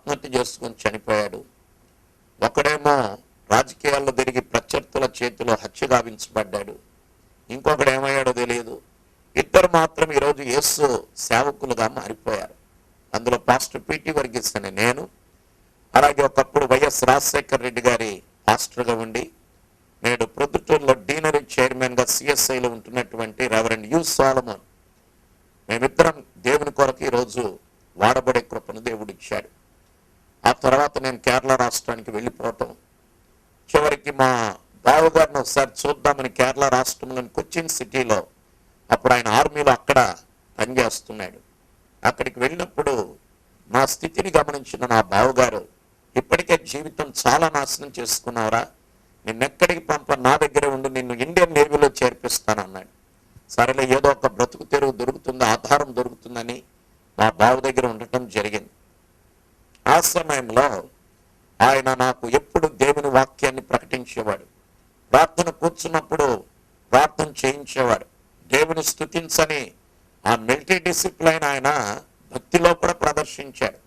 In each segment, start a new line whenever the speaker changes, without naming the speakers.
ఆత్మహత్య చేసుకుని చనిపోయాడు. ఒకడేమో రాజకీయాల్లో తిరిగి ప్రత్యర్థుల చేతిలో హత్య గావించబడ్డాడు. ఇంకొకడు ఏమయ్యాడో తెలియదు. ఇద్దరు మాత్రం ఈరోజు యేసు సేవకులుగా మారిపోయారు. అందులో పాస్టర్ పిటి వర్గీస్ అని నేను, అలాగే ఒకప్పుడు వైఎస్ రాజశేఖర్ రెడ్డి గారి పాస్టర్గా ఉండి నేడు ప్రొద్దుటూరులో డీనరీ చైర్మన్గా సిఎస్ఐలో ఉంటున్నటువంటి రెవరెండ్ యు సోలమన్, మేమిద్దరం దేవుని కొరకు ఈరోజు వాడబడే కృపను దేవుడు ఇచ్చాడు. ఆ తర్వాత నేను కేరళ రాష్ట్రానికి వెళ్ళిపోవటం, చివరికి మా బావగారిని ఒకసారి చూద్దామని కేరళ రాష్ట్రంలోని కొచ్చిన్ సిటీలో, అప్పుడు ఆయన ఆర్మీలో అక్కడ పనిచేస్తున్నాడు. అక్కడికి వెళ్ళినప్పుడు నా స్థితిని గమనించిన నా బావగారు, ఇప్పటికే జీవితం చాలా నాశనం చేసుకున్నావురా, నిన్నెక్కడికి నా దగ్గరే ఉండి నిన్ను ఇండియన్ నేవీలో చేర్పిస్తానన్నాడు. సరేలే, ఏదో ఒక బ్రతుకు తెరువు దొరుకుతుంది, ఆధారం దొరుకుతుందని మా బావ దగ్గర ఉండటం జరిగింది. ఆ సమయంలో ఆయన నాకు ఎప్పుడు దేవుని వాక్యాన్ని ప్రకటించేవాడు. ప్రార్థన కూర్చున్నప్పుడు ప్రార్థన చేయించేవాడు. దేవుని స్తుతించని ఆ మిలిటరీ డిసిప్లైన్ ఆయన భక్తిలో కూడా ప్రదర్శించాడు.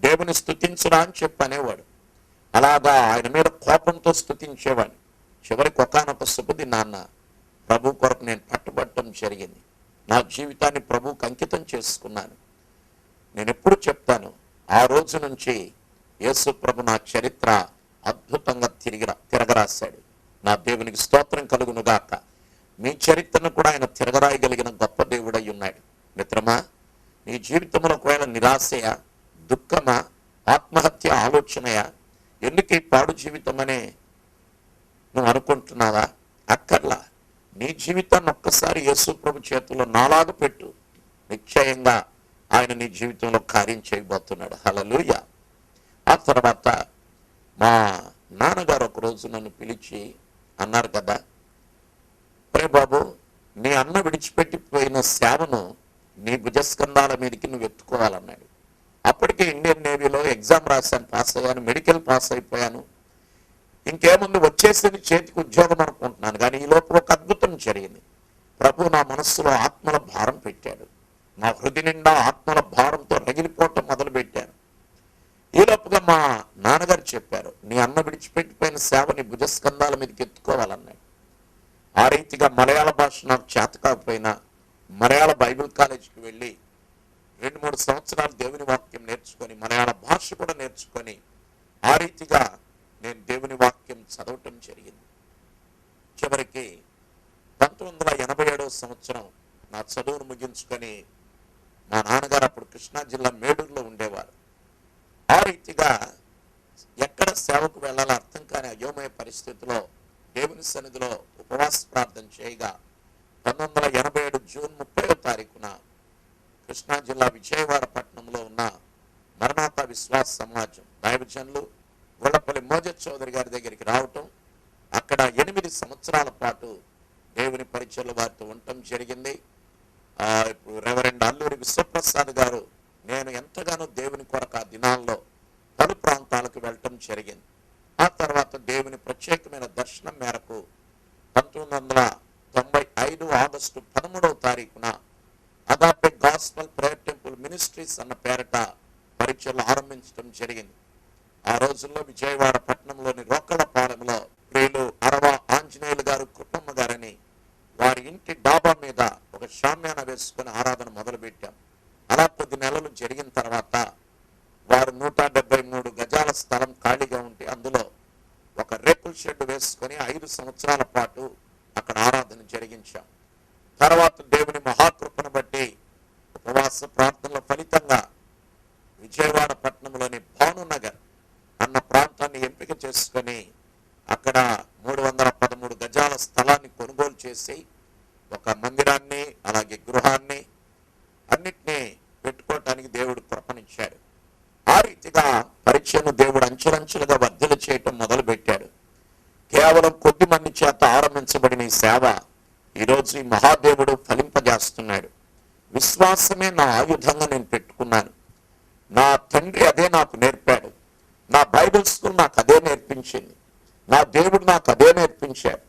దేవుని స్తుతించురా అని చెప్పి అనేవాడు. అలాగా ఆయన మీద కోపంతో స్తుతించేవాడు. చివరికి ఒకానొక శుభదినాన్న ప్రభు కొరకు నేను పట్టుబట్టడం జరిగింది. నా జీవితాన్ని ప్రభువుకు అంకితం చేసుకున్నాను. నేను ఎప్పుడు చెప్తాను, ఆ రోజు నుంచి యేసు ప్రభు నా చరిత్ర అద్భుతంగా తిరగరాశాడు. నా దేవునికి స్తోత్రం కలుగునుగాక. మీ చరిత్రను కూడా ఆయన తిరగరాయగలిగిన గొప్ప దేవుడై ఉన్నాడు. మిత్రమా, నీ జీవితంలో ఒకవేళ నిరాశయా, దుఃఖమా, ఆత్మహత్య ఆలోచనయా, ఎందుకు ఈ పాడు జీవితం అనే నువ్వు అనుకుంటున్నావా? అక్కర్లా. నీ జీవితాన్ని ఒక్కసారి యేసు ప్రభు చేతుల్లో నాలాగా పెట్టు, నిశ్చయంగా ఆయన నీ జీవితంలో కార్యం చేయబోతున్నాడు. హల్లెలూయా. ఆ తర్వాత మా నాన్నగారు ఒకరోజు నన్ను పిలిచి అన్నారు కదా, ప్రే బాబు, నీ అన్న విడిచిపెట్టిపోయిన సేవను నీ భుజస్కంధాల మీదకి నువ్వు ఎత్తుకోవాలన్నాడు. అప్పటికే ఇండియన్ నేవీలో ఎగ్జామ్ రాశాను, పాస్ అయ్యాను, మెడికల్ పాస్ అయిపోయాను. ఇంకేముంది, వచ్చేసింది చేతికి ఉద్యోగం అనుకుంటున్నాను. కానీ ఈ లోపల ఒక అద్భుతం జరిగింది. ప్రభు నా మనస్సులో ఆత్మల భారం పెట్టాడు. నా హృదయ నిండా ఆత్మల భారంతో రగిలిపోవటం మొదలు పెట్టాను. ఈ లోపుగా మా నాన్నగారు చెప్పారు, నీ అన్న విడిచిపెట్టిపోయిన సేవ నీ భుజస్కంధాల మీదకి ఎత్తుకోవాలన్నాడు. ఆ రీతిగా మలయాళ భాష నాకు చేత కాకపోయినా మలయాళ బైబిల్ కాలేజీకి వెళ్ళి 2-3 సంవత్సరాలు దేవుని వాక్యం నేర్చుకొని మలయాళ భాష కూడా నేర్చుకొని ఆ రీతిగా నేను దేవుని వాక్యం చదవటం జరిగింది. చివరికి 1987వ సంవత్సరం నా చదువును ముగించుకొని మా నాన్నగారు అప్పుడు కృష్ణా జిల్లా మేడూరులో ఉండేవారు. ఆ రీతిగా ఎక్కడ సేవకు వెళ్ళాలో అర్థం కాని అయోమయ పరిస్థితిలో దేవుని సన్నిధిలో ఉపవాస ప్రార్థన చేయగా 1987 జూన్ 30వ తారీఖున కృష్ణా జిల్లా విజయవాడ పట్టణంలో ఉన్న మరణాత విశ్వాస సమాజం దైవజనులు గొల్లపల్లి మోజత్ చౌదరి గారి దగ్గరికి రావటం, అక్కడ 8 సంవత్సరాల పాటు దేవుని పరిచయలు వారితో ఉండటం జరిగింది. ఇప్పుడు రెవరెండ్ అల్లూరి విశ్వప్రసాద్ గారు, నేను ఎంతగానో దేవుని కొరకు ఆ దినాల్లో పలు ప్రాంతాలకు వెళ్ళటం జరిగింది. ఆ తర్వాత దేవుని ప్రత్యేకమైన దర్శనం మేరకు 1995 ఆగస్టు 13వ తారీఖున agape gospel prayer temple ministries అన్న పేరట పరీక్షలు ఆరంభించడం జరిగింది. ఆ రోజుల్లో విజయవాడ పట్టణంలోని రోకళ్ళపాలెంలో ప్రియులు అరవ ఆంజనేయులు గారు, కుటుంబ గారని వారి ఇంటి డాబా మీద ఒక షామ్యాన వేసుకుని ఆరాధన మొదలు పెట్టాం. అలా కొద్ది నెలలు జరిగిన తర్వాత వారు 173 గజాల స్థలం ఖాళీగా ఉంటే అందులో ఒక రేకుల షెడ్ వేసుకొని 5 సంవత్సరాల పాటు అక్కడ ఆరాధన జరిగించాం. తర్వాత దేవుని మహాకృపను బట్టి ఉపవాస ప్రార్థనల ఫలితంగా విజయవాడ పట్టణంలోని భానునగర్ అన్న ప్రాంతాన్ని ఎంపిక చేసుకొని అక్కడ 313 గజాల స్థలాన్ని కొనుగోలు చేసి ఒక మందిరాన్ని అలాగే గృహాన్ని అన్నిటినీ పెట్టుకోవటానికి దేవుడు కృపనిచ్చాడు. ఆ రీతిగా పరీక్షను దేవుడు అంచెలంచెలుగా వర్ధలు చేయటం మొదలు పెట్టాడు. కేవలం కొద్ది మంది చేత ఆరంభించబడిన ఈ సేవ ఈరోజు ఈ మహాదేవుడు ఫలింపజేస్తున్నాడు. విశ్వాసమే నా ఆయుధంగా నేను పెట్టుకున్నాను. నా తండ్రి అదే నాకు నేర్పాడు. నా బైబిల్ స్కూల్ నాకు అదే నేర్పించింది. నా దేవుడు నాకు అదే నేర్పించాడు.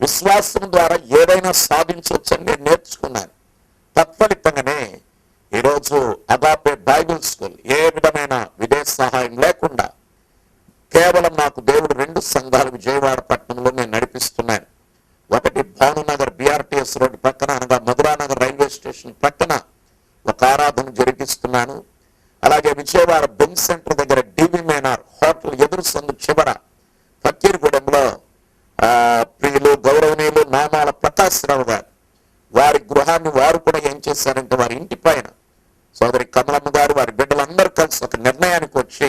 విశ్వాసం ద్వారా ఏదైనా సాధించవచ్చని నేను నేర్చుకున్నాను. తత్ఫలితంగానే ఈరోజు అగాపే బైబిల్ స్కూల్ ఏ విధమైన విదేశ సహాయం లేకుండా కేవలం నాకు దేవుడు 2 సంఘాలు విజయవాడ పట్టణంలో నేను నడిపిస్తున్నాను. ఒకటి భానునగర్ BRTS రోడ్డు పక్కన, అనగా మధురానగర్ రైల్వే స్టేషన్ పక్కన ఒక ఆరాధన జరిగిస్తున్నాను. అలాగే విజయవాడ బెంజ్ సెంటర్ దగ్గర డివి మేనార్ హోటల్ ఎదురు సందు చివర ఫకీర్గూడెంలో ప్రియులు గౌరవనీయులు నామాల ప్రకాశ్రావు గారు, వారి గృహాన్ని వారు కూడా ఏం చేశారంటే వారి ఇంటి పైన సోదరి కమలమ్మ గారు వారి బిడ్డలందరూ కలిసి ఒక నిర్ణయానికి వచ్చి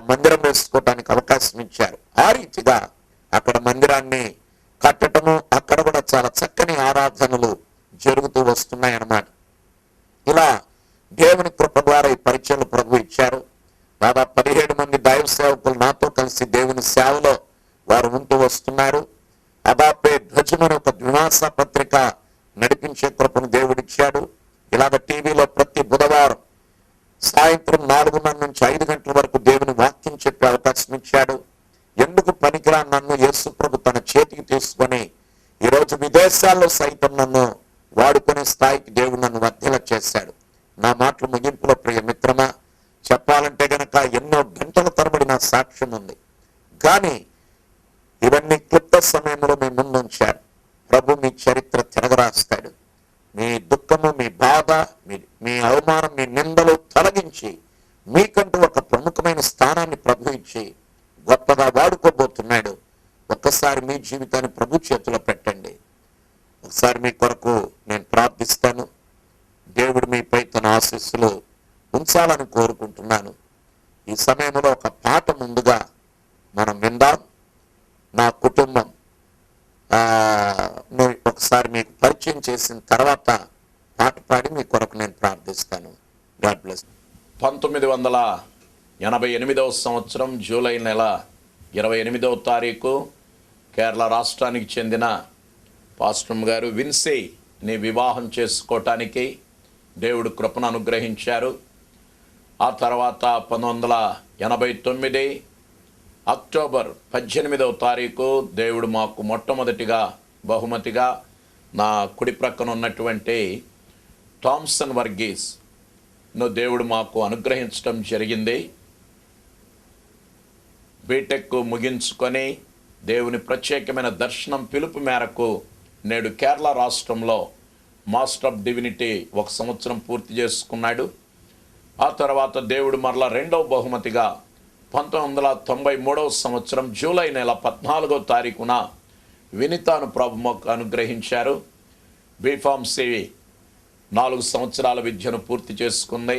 మందిరం వేసుకోవడానికి అవకాశం ఇచ్చారు. ఆ రీతిగా అక్కడ మందిరాన్ని కట్టడము, అక్కడ కూడా చాలా చక్కని ఆరాధనలు జరుగుతూ వస్తున్నాయి అన్నమాట. ఇలా దేవుని కృప ద్వారా ఈ పరిచయలు ప్రభు ఇచ్చారు. దాదాపు 17 మంది దైవ సేవకులు నాతో కలిసి దేవుని సేవలో వారు ఉంటూ వస్తున్నారు. అబాపే ధ్వజమని ఒక ద్విమాస పత్రిక నడిపించే కృపను దేవుడిచ్చాడు. ఇలాగ టీవీలో ప్రతి బుధవారం సాయంత్రం 4:30 నుంచి 5 గంటల వరకు దేవుని వాక్యం చెప్పే అవకాశం ఇచ్చాడు. ఎందుకు పనికిరా నన్ను యేసు ప్రభు తన చేతికి తీసుకొని ఈరోజు విదేశాల్లో సైతం నన్ను వాడుకునే స్థాయికి దేవుడు నన్ను వర్ధల చేశాడు. నా మాటలు ముగింపులో ప్రియ మిత్రమా, చెప్పాలంటే గనక ఎన్నో గంటల తరబడి నా సాక్ష్యం ఉంది. కానీ ఇవన్నీ క్లుప్త సమయంలో మీ ముందు ఉంచారు. ప్రభు మీ చరిత్ర తిరగరాస్తాడు. మీ దుఃఖము, మీ బాధ, మీ అవమానం, మీ నిందలు తొలగించి మీకంటూ ఒక ప్రముఖమైన స్థానాన్ని ప్రభు ఇచ్చి గొప్పగా వాడుకోబోతున్నాడు. ఒక్కసారి మీ జీవితాన్ని ప్రభు చేతిలో పెట్టండి. ఒకసారి మీ కొరకు నేను ప్రార్థిస్తాను. దేవుడు మీపై తన ఆశీస్సులు ఉంచాలని కోరుకుంటున్నాను. ఈ సమయంలో ఒక పాట ముందుగా మనం విందాం. నా కుటుంబం ఒకసారి మీకు పరిచయం చేసిన తర్వాత పాట పాడి మీ కొరకు నేను ప్రార్థిస్తాను. God bless.
1988వ సంవత్సరం జూలై నెల 28వ తారీఖు కేరళ రాష్ట్రానికి చెందిన పాస్టర్ గారు విన్సీని వివాహం చేసుకోవటానికి దేవుడు కృపను అనుగ్రహించారు. ఆ తర్వాత 1989 అక్టోబర్ 18వ తారీఖు దేవుడు మాకు మొట్టమొదటిగా బహుమతిగా నా కుడి ప్రక్కన ఉన్నటువంటి థామ్సన్ వర్గీస్ను దేవుడు మాకు అనుగ్రహించడం జరిగింది. బీటెక్ ముగించుకొని దేవుని ప్రత్యేకమైన దర్శనం పిలుపు మేరకు నేడు కేరళ రాష్ట్రంలో మాస్టర్ ఆఫ్ డివినిటీ 1 సంవత్సరం పూర్తి చేసుకున్నాడు. ఆ తర్వాత దేవుడు మరలా 2వ బహుమతిగా 1993వ సంవత్సరం జూలై నెల 14వ తారీఖున వినితాను ప్రభు అనుగ్రహించారు. బీఫార్మసీ 4 సంవత్సరాల విద్యను పూర్తి చేసుకుంది.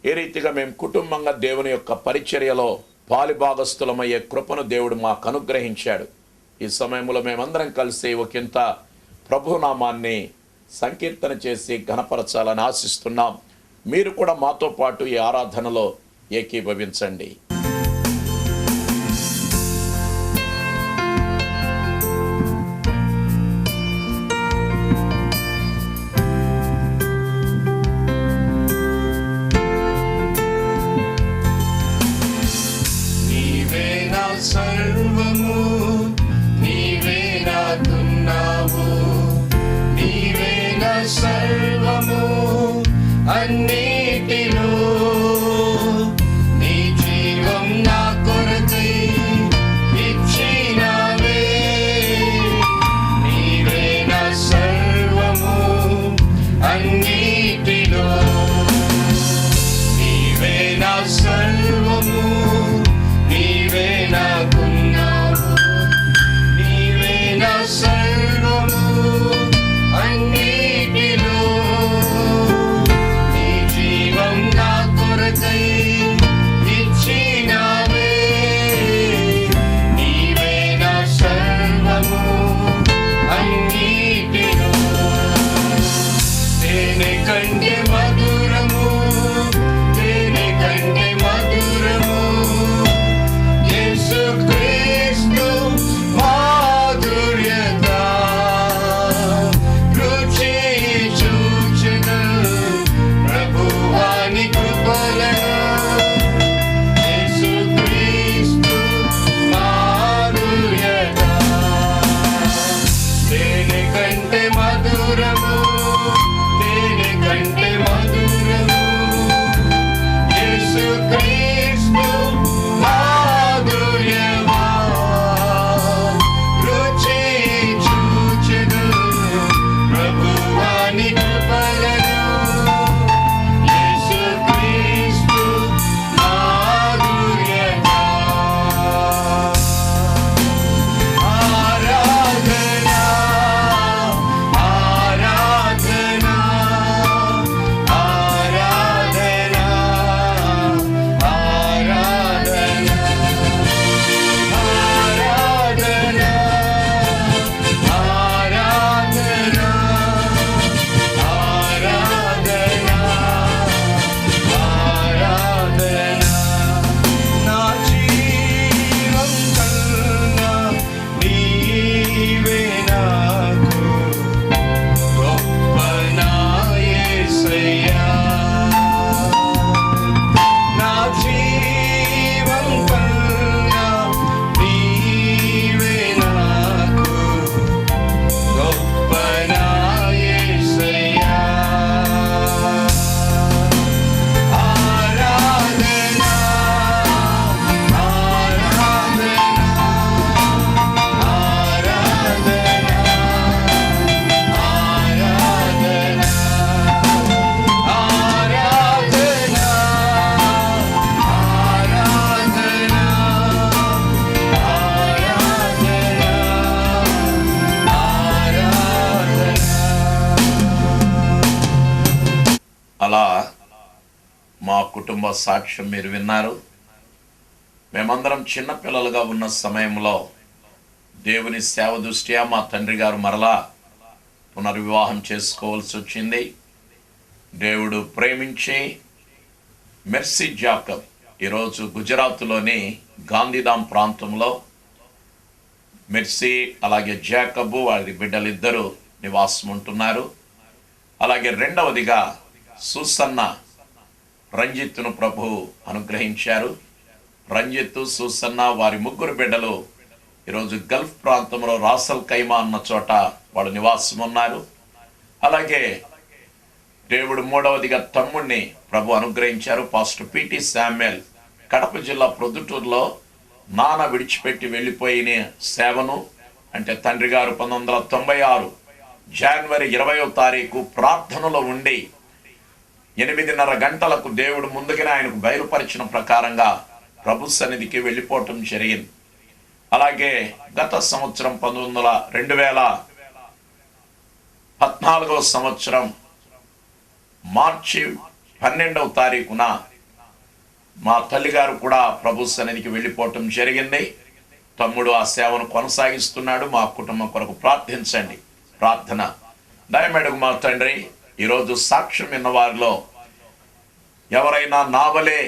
ఈ రీతిగా మేము కుటుంబంగా దేవుని యొక్క పరిచర్యలో పాలిభాగస్థులమయ్యే కృపను దేవుడు మాకు అనుగ్రహించాడు. ఈ సమయంలో మేమందరం కలిసి ఒకంత ప్రభునామాన్ని సంకీర్తన చేసి ఘనపరచాలని ఆశిస్తున్నాం. మీరు కూడా మాతో పాటు ఈ ఆరాధనలో ఏకీభవించండి.
సర్వము నీవే నాకున్నావు, నీవే నా సర్వము అన్నిటిలో, నీ జీవ
కుటుంబ సాక్ష్యం మీరు విన్నారు. మేమందరం చిన్నపిల్లలుగా ఉన్న సమయంలో దేవుని సేవ దృష్ట్యా మా తండ్రి గారు మరలా పునర్వివాహం చేసుకోవాల్సి వచ్చింది. దేవుడు ప్రేమించి మెర్సీ జాకబ్ ఈరోజు గుజరాత్లోని గాంధీధామ్ ప్రాంతంలో మెర్సీ అలాగే జాకబ్ వారి బిడ్డలిద్దరూ నివాసం ఉంటున్నారు. అలాగే రెండవదిగా సూసన్న రంజిత్ను ప్రభు అనుగ్రహించారు. రంజిత్, సూసన్న వారి ముగ్గురు బిడ్డలు ఈరోజు గల్ఫ్ ప్రాంతంలో రాసల్ ఖైమా అన్న చోట వాళ్ళు నివాసం ఉన్నారు. అలాగే దేవుడు మూడవదిగా తమ్ముడిని ప్రభు అనుగ్రహించారు. పాస్టర్ పిటి శామ్యుయల్ కడప జిల్లా ప్రొద్దుటూరులో నాన్న విడిచిపెట్టి వెళ్ళిపోయిన సేవను, అంటే తండ్రి గారు 1996 జనవరి 20వ తారీఖు ప్రార్థనలో ఉండి 8:30 గంటలకు దేవుడు ముందుగానే ఆయనకు బయలుపరిచిన ప్రకారంగా ప్రభు సన్నిధికి వెళ్ళిపోవటం జరిగింది. అలాగే గత సంవత్సరం 2014వ సంవత్సరం మార్చి 12వ తారీఖున మా తల్లిగారు కూడా ప్రభు సన్నిధికి వెళ్ళిపోవటం జరిగింది. తమ్ముడు ఆ సేవను కొనసాగిస్తున్నాడు. మా కుటుంబం కొరకు ప్రార్థించండి. ప్రార్థన. దయమేడుగు మా తండ్రి, ఈరోజు సాక్ష్యం విన్న వారిలో ఎవరైనా నావలే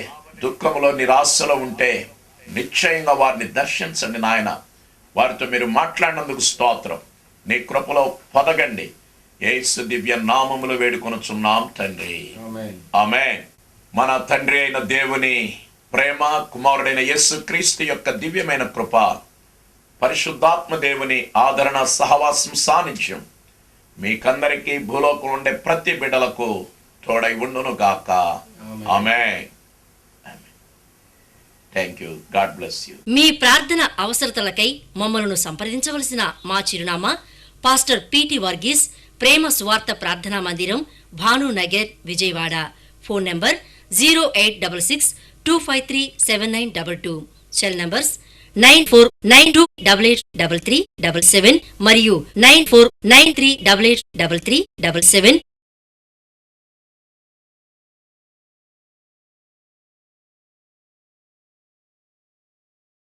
దుఃఖంలో నిరాశలో ఉంటే నిశ్చయంగా వారిని దర్శించండి నాయన. వారితో మీరు మాట్లాడినందుకు స్తోత్రం. నీ కృపలో పొదగండి. యేసు దివ్య నామములో వేడుకొనుచున్నాం తండ్రి, ఆమేన్. మన తండ్రి అయిన దేవుని ప్రేమ, కుమారుడైన యేసు క్రీస్తు యొక్క దివ్యమైన కృప, పరిశుద్ధాత్మ దేవుని ఆదరణ, సహవాసం, సాన్నిధ్యం మీకందరికీ భూలోకంలో ఉండే ప్రతి బిడ్డలకు తోడై ఉండును గాక. Amen. Thank you. God bless you.
మీ ప్రార్థన అవసరతలకై మమ్మలను సంప్రదించవలసిన మా చిరునామా పాస్టర్ పిటి వర్గీస్, ప్రేమ సువార్త ప్రార్థనా మందిరం, Bhanunagar, Vijayawada. Phone number 0866-253-7922. Cell numbers 9492883377 మరియు 9493883377